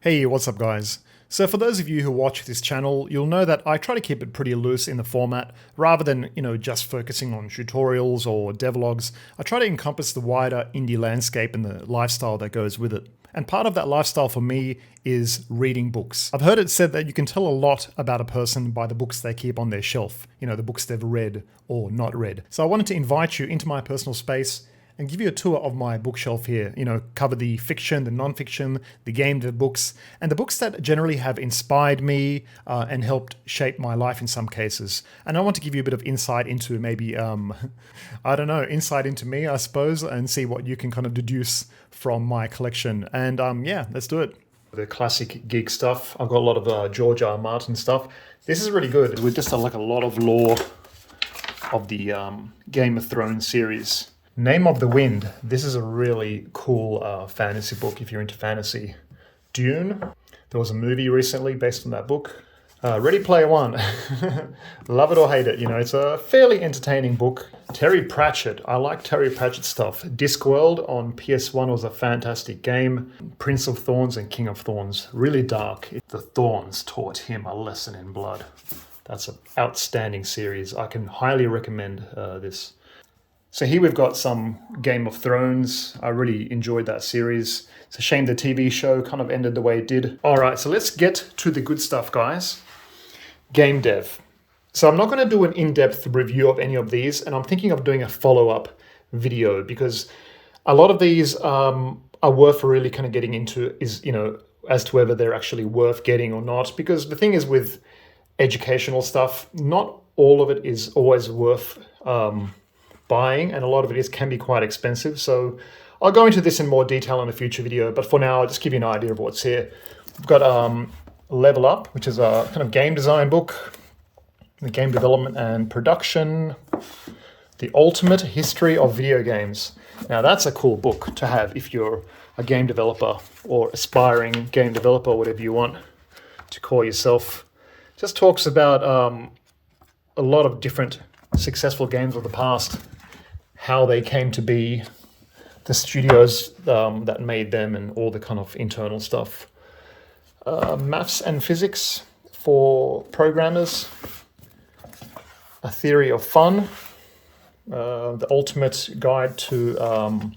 Hey, what's up guys? So for those of you who watch this channel, you'll know that I try to keep it pretty loose in the format, rather than, just focusing on tutorials or devlogs. I try to encompass the wider indie landscape and the lifestyle that goes with it. And part of that lifestyle for me is reading books. I've heard it said that you can tell a lot about a person by the books they keep on their shelf, the books they've read or not read. So I wanted to invite you into my personal space and give you a tour of my bookshelf here. Cover the fiction, the non-fiction, the GameDev books, and the books that generally have inspired me and helped shape my life in some cases. And I want to give you a bit of insight into maybe, insight into me, I suppose, and see what you can kind of deduce from my collection. And yeah, let's do it. The classic geek stuff. I've got a lot of George R. R. Martin stuff. This is really good. With just like a lot of lore of the Game of Thrones series. Name of the Wind. This is a really cool fantasy book if you're into fantasy. Dune. There was a movie recently based on that book. Ready Player One. Love it or hate it. It's a fairly entertaining book. Terry Pratchett. I like Terry Pratchett stuff. Discworld on PS1 was a fantastic game. Prince of Thorns and King of Thorns. Really dark. The thorns taught him a lesson in blood. That's an outstanding series. I can highly recommend this. So here we've got some Game of Thrones. I really enjoyed that series. It's a shame the TV show kind of ended the way it did. All right, so let's get to the good stuff, guys. GameDev. So I'm not going to do an in-depth review of any of these, and I'm thinking of doing a follow-up video because a lot of these are worth really kind of getting into as to whether they're actually worth getting or not. Because the thing is with educational stuff, not all of it is always worth buying, and a lot of it can be quite expensive. So I'll go into this in more detail in a future video, but for now I'll just give you an idea of what's here. We've got Level Up, which is a kind of game design book, the game development and production, the ultimate history of video games. Now that's a cool book to have if you're a game developer or aspiring game developer, whatever you want to call yourself. Just talks about a lot of different successful games of the past, how they came to be, the studios that made them, and all the kind of internal stuff. Maths and physics for programmers. A theory of fun. The ultimate guide to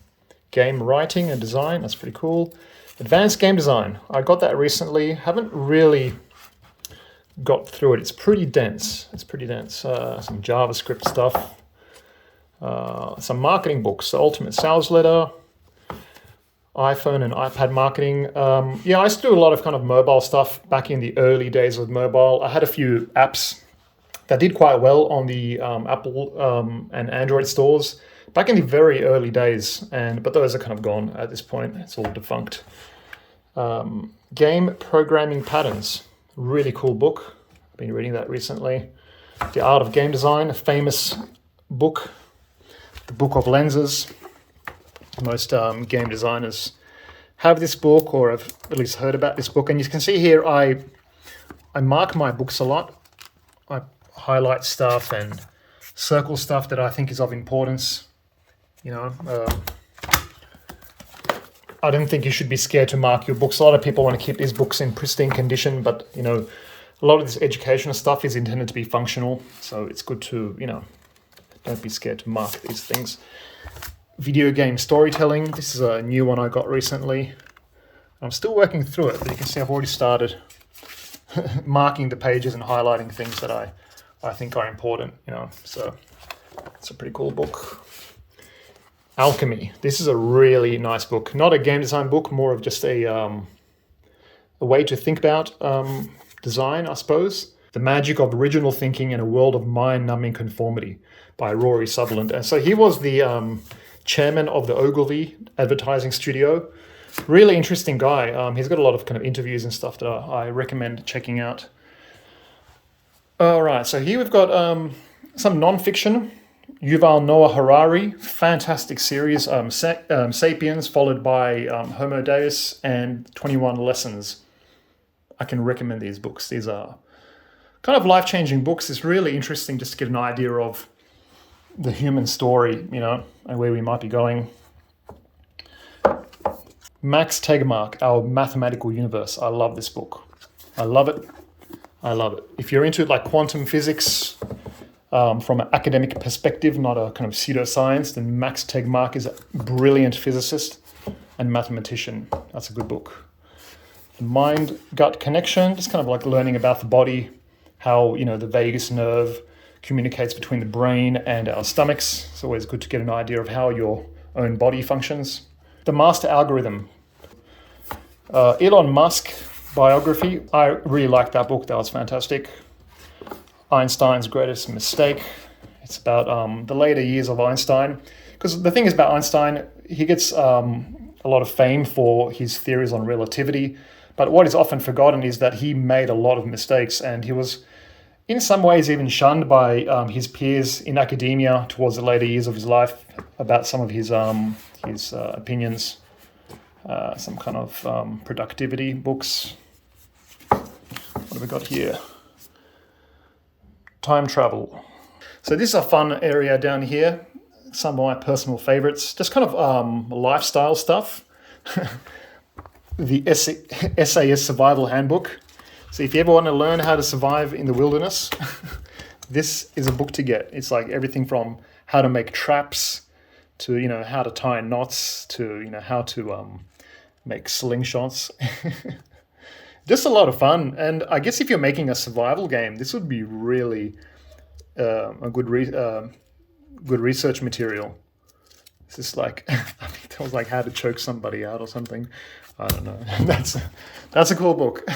game writing and design. That's pretty cool. Advanced game design. I got that recently. Haven't really got through it. It's pretty dense. Some JavaScript stuff. Some marketing books, the Ultimate Sales Letter, iPhone and iPad marketing. I used to do a lot of kind of mobile stuff back in the early days of mobile. I had a few apps that did quite well on the Apple and Android stores back in the very early days, but those are kind of gone at this point. It's all defunct. Game Programming Patterns, really cool book. I've been reading that recently. The Art of Game Design, a famous book. The Book of Lenses. Most game designers have this book or have at least heard about this book. And you can see here I mark my books a lot. I highlight stuff and circle stuff that I think is of importance. I don't think you should be scared to mark your books. A lot of people want to keep these books in pristine condition, but a lot of this educational stuff is intended to be functional. So it's good to, don't be scared to mark these things. Video game storytelling. This is a new one I got recently. I'm still working through it, but you can see I've already started marking the pages and highlighting things that I think are important, So it's a pretty cool book. Alchemy. This is a really nice book. Not a game design book, more of just a way to think about design, I suppose. The Magic of Original Thinking in a World of Mind-Numbing Conformity by Rory Sutherland. And so he was the chairman of the Ogilvy advertising studio. Really interesting guy. He's got a lot of kind of interviews and stuff that I recommend checking out. All right, so here we've got some non-fiction. Yuval Noah Harari, fantastic series. Sapiens, followed by Homo Deus, and 21 Lessons. I can recommend these books. These are kind of life-changing books. It's really interesting just to get an idea of the human story, and where we might be going. Max Tegmark, Our Mathematical Universe. I love this book. I love it. I love it. If you're into like quantum physics from an academic perspective, not a kind of pseudoscience, then Max Tegmark is a brilliant physicist and mathematician. That's a good book. The Mind-Gut Connection, just kind of like learning about the body, how, you know, the vagus nerve communicates between the brain and our stomachs. It's always good to get an idea of how your own body functions. The Master Algorithm. Elon Musk biography. I really liked that book. That was fantastic. Einstein's Greatest Mistake. It's about the later years of Einstein. Because the thing is about Einstein, he gets a lot of fame for his theories on relativity. But what is often forgotten is that he made a lot of mistakes, and he was in some ways even shunned by his peers in academia towards the later years of his life about some of his opinions. Some kind of productivity books. What have we got here? Time travel. So this is a fun area down here. Some of my personal favorites. Just kind of lifestyle stuff. The Essayist Survival Handbook. So if you ever want to learn how to survive in the wilderness, this is a book to get. It's like everything from how to make traps to, you know, how to tie knots to, you know, how to make slingshots. Just a lot of fun. And I guess if you're making a survival game, this would be really a good research material. It's just like, I think that was like how to choke somebody out or something. I don't know. That's a cool book.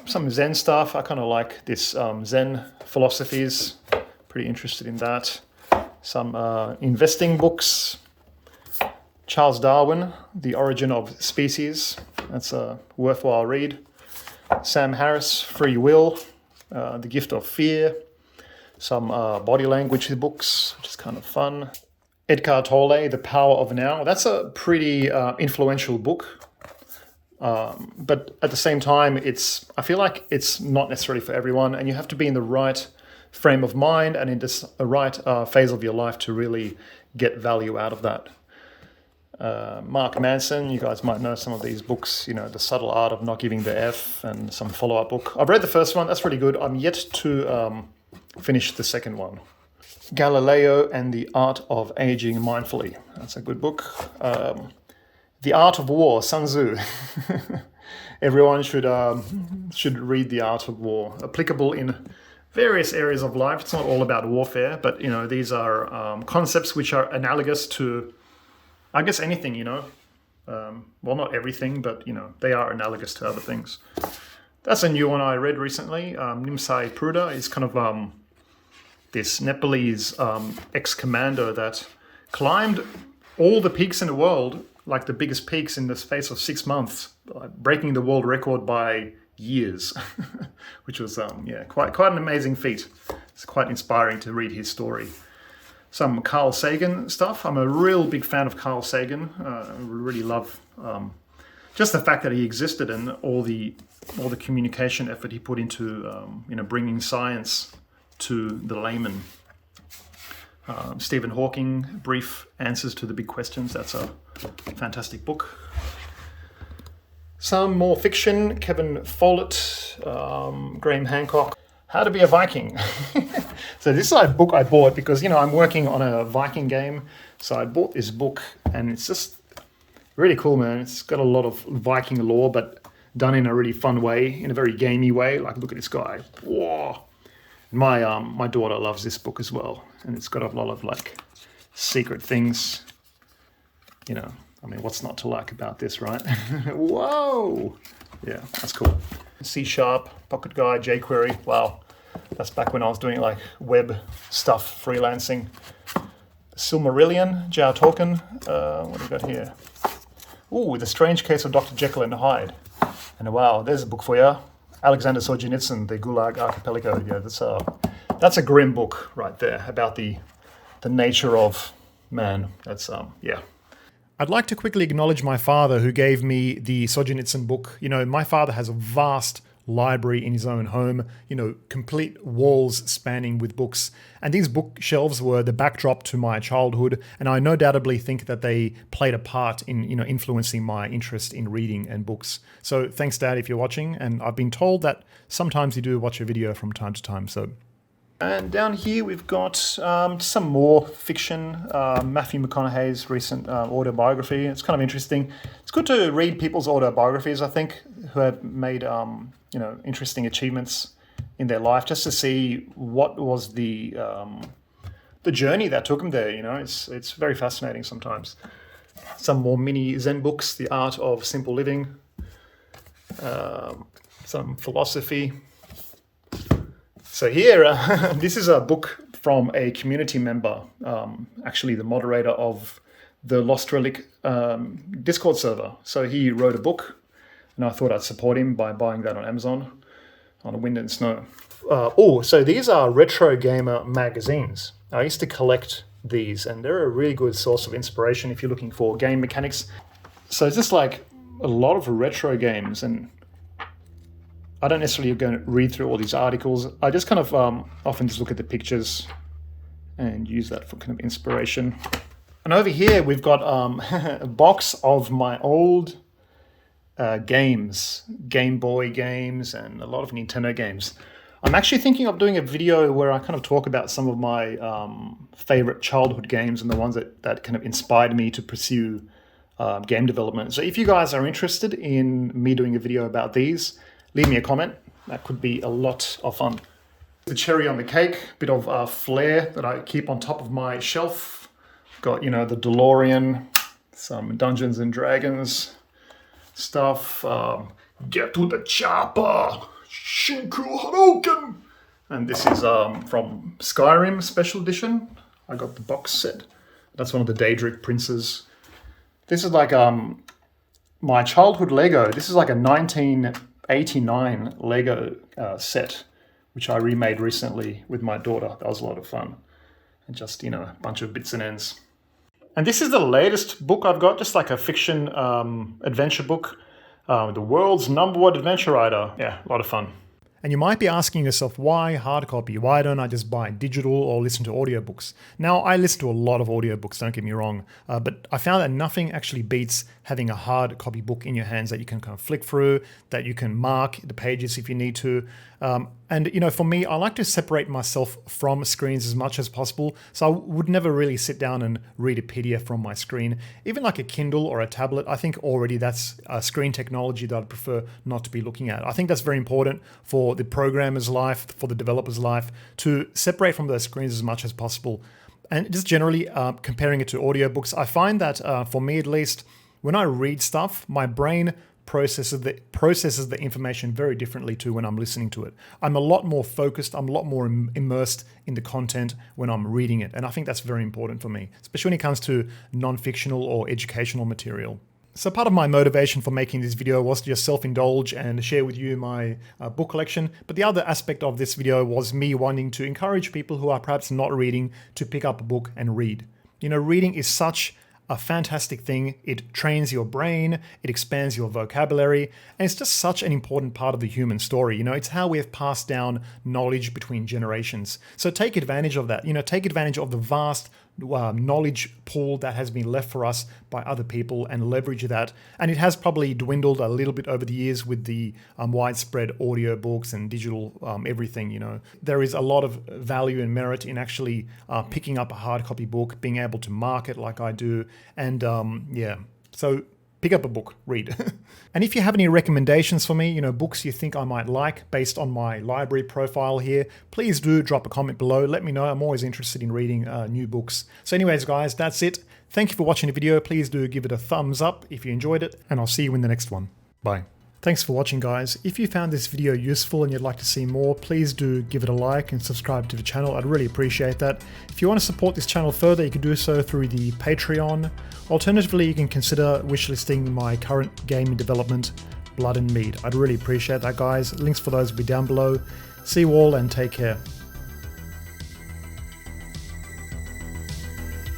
Some Zen stuff. I kind of like this Zen philosophies. Pretty interested in that. Some investing books. Charles Darwin, The Origin of Species. That's a worthwhile read. Sam Harris, Free Will. The Gift of Fear. Some body language books, which is kind of fun. Eckhart Tolle, The Power of Now. That's a pretty influential book. But at the same time, I feel like it's not necessarily for everyone, and you have to be in the right frame of mind and in the right phase of your life to really get value out of that. Mark Manson, you guys might know some of these books, you know, The Subtle Art of Not Giving the F, and some follow-up book. I've read the first one, that's pretty good. I'm yet to finish the second one. Galileo and the Art of Aging Mindfully. That's a good book. The Art of War, Sun Tzu. Everyone should read The Art of War. Applicable in various areas of life. It's not all about warfare, but you know, these are concepts which are analogous to, I guess, anything. You know, well, not everything, but you know, they are analogous to other things. That's a new one I read recently. Nimsai Pruda is kind of this Nepalese ex-commando that climbed all the peaks in the world, like the biggest peaks in the space of 6 months, breaking the world record by years, which was quite an amazing feat. It's quite inspiring to read his story. Some Carl Sagan stuff. I'm a real big fan of Carl Sagan. I really love just the fact that he existed and all the communication effort he put into bringing science to the layman. Stephen Hawking, Brief Answers to the Big Questions. That's a fantastic book. Some more fiction. Kevin Follett, Graham Hancock. How to Be a Viking. So this is a book I bought because, you know, I'm working on a Viking game. So I bought this book and it's just really cool, man. It's got a lot of Viking lore, but done in a really fun way, in a very gamey way. Like, look at this guy. Whoa. My daughter loves this book as well, and it's got a lot of like secret things. You know, I mean, what's not to like about this, right? Whoa! Yeah, that's cool. C#, Pocket Guy, jQuery. Wow, that's back when I was doing like web stuff, freelancing. Silmarillion, J.R. Tolkien. What do we got here? Ooh, The Strange Case of Dr. Jekyll and Hyde. And wow, there's a book for you. Alexander Solzhenitsyn, The Gulag Archipelago. Yeah, that's a grim book right there about the nature of man. That's yeah. I'd like to quickly acknowledge my father who gave me the Solzhenitsyn book. You know, my father has a vast library in his own home, complete walls spanning with books. And these bookshelves were the backdrop to my childhood, and I no doubtably think that they played a part in, influencing my interest in reading and books. So thanks, Dad, if you're watching, and I've been told that sometimes you do watch a video from time to time, so... And down here we've got some more fiction, Matthew McConaughey's recent autobiography. It's kind of interesting. It's good to read people's autobiographies, I think, who have made interesting achievements in their life, just to see what was the journey that took them there. It's very fascinating sometimes. Some more mini Zen books, The Art of Simple Living, some philosophy. So here, this is a book from a community member, actually the moderator of the Lost Relic Discord server. So he wrote a book, and I thought I'd support him by buying that on Amazon on a wind and snow. So these are Retro Gamer magazines. I used to collect these, and they're a really good source of inspiration if you're looking for game mechanics. So it's just like a lot of retro games, and I don't necessarily go and read through all these articles. I just kind of often just look at the pictures and use that for kind of inspiration. And over here we've got a box of my old games, Game Boy games, and a lot of Nintendo games. I'm actually thinking of doing a video where I kind of talk about some of my favorite childhood games and the ones that kind of inspired me to pursue game development. So if you guys are interested in me doing a video about these, leave me a comment. That could be a lot of fun. The cherry on the cake, bit of flair that I keep on top of my shelf. Got, the DeLorean, some Dungeons and Dragons stuff. Get to the chopper, Shinku Hadouken! And this is from Skyrim Special Edition. I got the box set. That's one of the Daedric Princes. This is like my childhood Lego. This is like a 1989 Lego set, which I remade recently with my daughter. That was a lot of fun. And just, a bunch of bits and ends. And this is the latest book I've got, just like a fiction adventure book. The world's #1 adventure writer. Yeah, a lot of fun. And you might be asking yourself, why hard copy? Why don't I just buy digital or listen to audiobooks? Now, I listen to a lot of audiobooks, don't get me wrong, but I found that nothing actually beats having a hard copy book in your hands that you can kind of flick through, that you can mark the pages if you need to. And for me, I like to separate myself from screens as much as possible. So I would never really sit down and read a PDF from my screen. Even like a Kindle or a tablet, I think already that's a screen technology that I'd prefer not to be looking at. I think that's very important for the programmer's life, for the developer's life, to separate from those screens as much as possible. And just generally comparing it to audiobooks, I find that for me at least, when I read stuff, my brain processes the information very differently to when I'm listening to it. I'm a lot more focused, I'm a lot more immersed in the content when I'm reading it. And I think that's very important for me, especially when it comes to non-fictional or educational material. So part of my motivation for making this video was to just self-indulge and share with you my book collection. But the other aspect of this video was me wanting to encourage people who are perhaps not reading to pick up a book and read. Reading is such a fantastic thing. It trains your brain, it expands your vocabulary, and it's just such an important part of the human story. It's how we have passed down knowledge between generations. So take advantage of that. Take advantage of the vast knowledge pool that has been left for us by other people and leverage that. And it has probably dwindled a little bit over the years with the widespread audiobooks and digital everything. There is a lot of value and merit in actually picking up a hard copy book, being able to mark it like I do, and so pick up a book, read. And if you have any recommendations for me, books you think I might like based on my library profile here, please do drop a comment below. Let me know. I'm always interested in reading new books. So anyways, guys, that's it. Thank you for watching the video. Please do give it a thumbs up if you enjoyed it, and I'll see you in the next one. Bye. Thanks for watching, guys. If you found this video useful and you'd like to see more, please do give it a like and subscribe to the channel. I'd really appreciate that. If you want to support this channel further, you can do so through the Patreon. Alternatively, you can consider wishlisting my current game in development, Blood and Mead. I'd really appreciate that, guys. Links for those will be down below. See you all and take care.